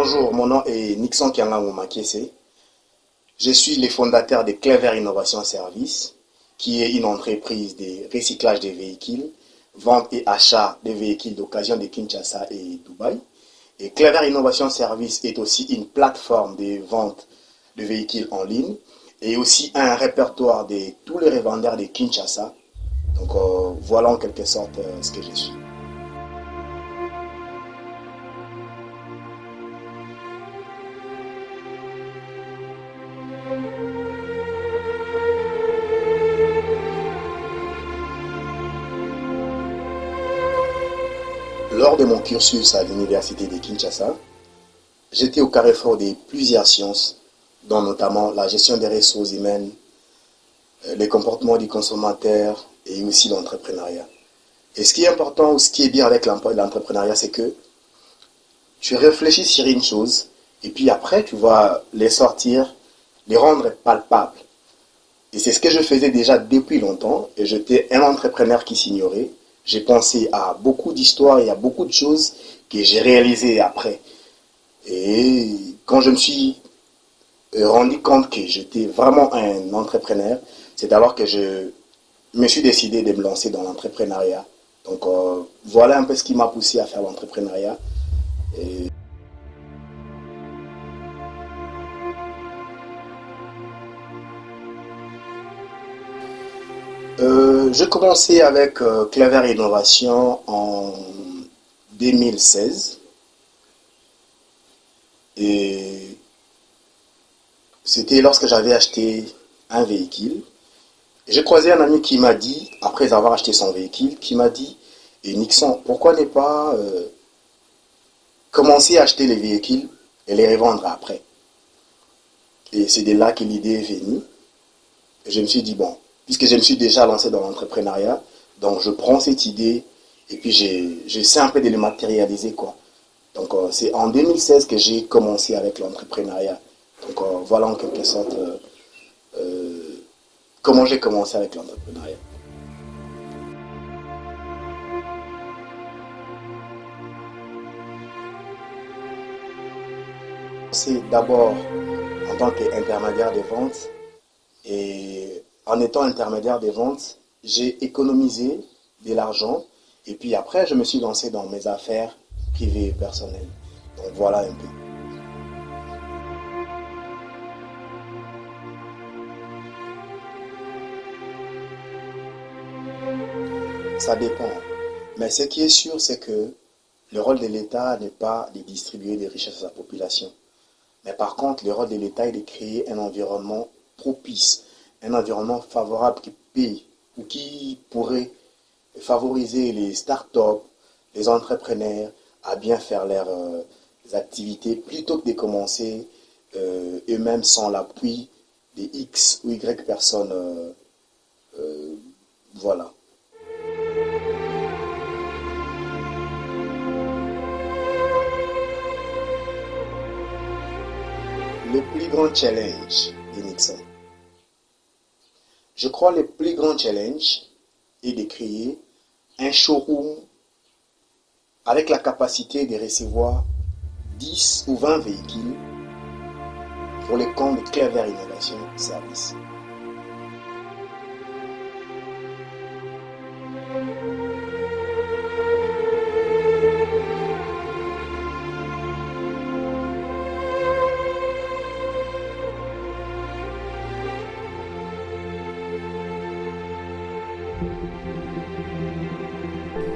Bonjour, mon nom est Nixon Kiangango Makiese. Je suis le fondateur de Clever Innovation Service, qui est une entreprise de recyclage des véhicules, vente et achat de véhicules d'occasion de Kinshasa et Dubaï. Et Clever Innovation Service est aussi une plateforme de vente de véhicules en ligne et aussi un répertoire de tous les revendeurs de Kinshasa. Donc voilà en quelque sorte ce que je suis. Lors de mon cursus à l'université de Kinshasa, j'étais au carrefour de plusieurs sciences, dont notamment la gestion des ressources humaines, les comportements du consommateur et aussi l'entrepreneuriat. Et ce qui est important ou ce qui est bien avec l'entrepreneuriat, c'est que tu réfléchis sur une chose et puis après tu vas les sortir, les rendre palpables. Et c'est ce que je faisais déjà depuis longtemps et j'étais un entrepreneur qui s'ignorait. J'ai pensé à beaucoup d'histoires et à beaucoup de choses que j'ai réalisées après. Et quand je me suis rendu compte que j'étais vraiment un entrepreneur, c'est alors que je me suis décidé de me lancer dans l'entrepreneuriat. Donc voilà un peu ce qui m'a poussé à faire l'entrepreneuriat. Et j'ai commencé avec Clever Innovation en 2016 et c'était lorsque j'avais acheté un véhicule. J'ai croisé un ami qui m'a dit, après avoir acheté son véhicule, qui m'a dit, et Nixon, pourquoi ne pas commencer à acheter les véhicules et les revendre après? Et c'est de là que l'idée est venue. Et je me suis dit, bon, puisque je me suis déjà lancé dans l'entrepreneuriat, donc je prends cette idée et puis j'essaie un peu de le matérialiser, quoi. Donc c'est en 2016 que j'ai commencé avec l'entrepreneuriat. Donc voilà en quelque sorte comment j'ai commencé avec l'entrepreneuriat. C'est d'abord en tant qu'intermédiaire des ventes et en étant intermédiaire des ventes, j'ai économisé de l'argent et puis après je me suis lancé dans mes affaires privées et personnelles. Donc voilà un peu. Ça dépend. Mais ce qui est sûr, c'est que le rôle de l'État n'est pas de distribuer des richesses à sa population. Mais par contre, le rôle de l'État est de créer un environnement propice, un environnement favorable qui paye ou qui pourrait favoriser les start-up, les entrepreneurs à bien faire leurs activités plutôt que de commencer eux-mêmes sans l'appui des X ou Y personnes. Euh, voilà. Le plus grand challenge de Nixon. Je crois que le plus grand challenge est de créer un showroom avec la capacité de recevoir 10 ou 20 véhicules pour les comptes de Clever Innovation Service.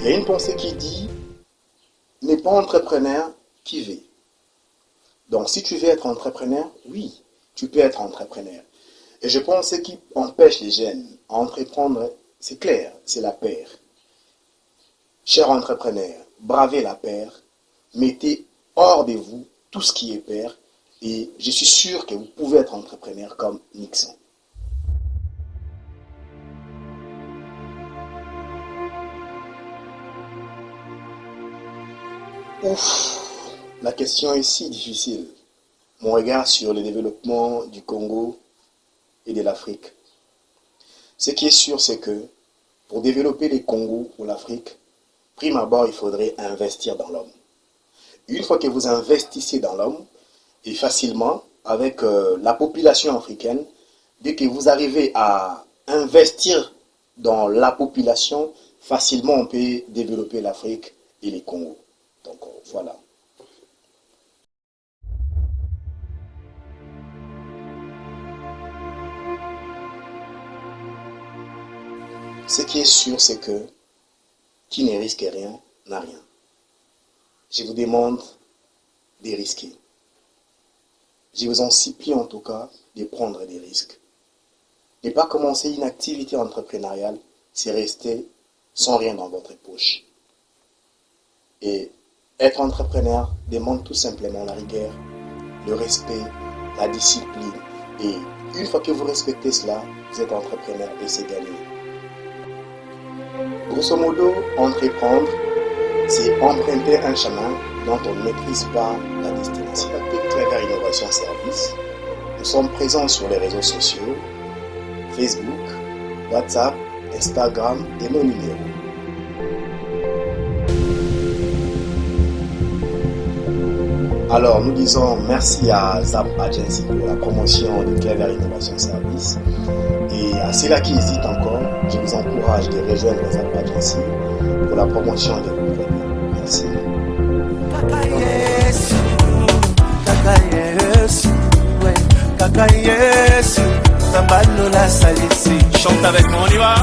Il y a une pensée qui dit n'est pas entrepreneur qui veut. Donc si tu veux être entrepreneur, oui, tu peux être entrepreneur. Et je pense que ce qui empêche les jeunes à entreprendre, c'est clair, c'est la peur. Chers entrepreneurs, bravez la peur, mettez hors de vous tout ce qui est peur et je suis sûr que vous pouvez être entrepreneur comme Nixon. Ouf, la question est si difficile. Mon regard sur le développement du Congo et de l'Afrique. Ce qui est sûr, c'est que pour développer les Congo ou l'Afrique, prime abord, il faudrait investir dans l'homme. Une fois que vous investissez dans l'homme, et facilement, avec la population africaine, dès que vous arrivez à investir dans la population, facilement on peut développer l'Afrique et les Congos. Donc voilà. Ce qui est sûr, c'est que qui ne risque rien n'a rien. Je vous demande de risquer. Je vous en supplie en tout cas de prendre des risques. Ne pas commencer une activité entrepreneuriale, c'est rester sans rien dans votre poche. Et être entrepreneur demande tout simplement la rigueur, le respect, la discipline. Et une fois que vous respectez cela, vous êtes entrepreneur et c'est gagné. Grosso modo, entreprendre, c'est emprunter un chemin dont on ne maîtrise pas la destination. Claver Innovation Service, nous sommes présents sur les réseaux sociaux, Facebook, WhatsApp, Instagram et nos numéros. Alors, nous disons merci à Zap Agency pour la promotion de Claver Innovation Service. Et à ceux-là qui hésitent encore, je vous encourage de rejoindre Zap Agency pour la promotion de vos produits. Merci. Chante avec moi, on y va.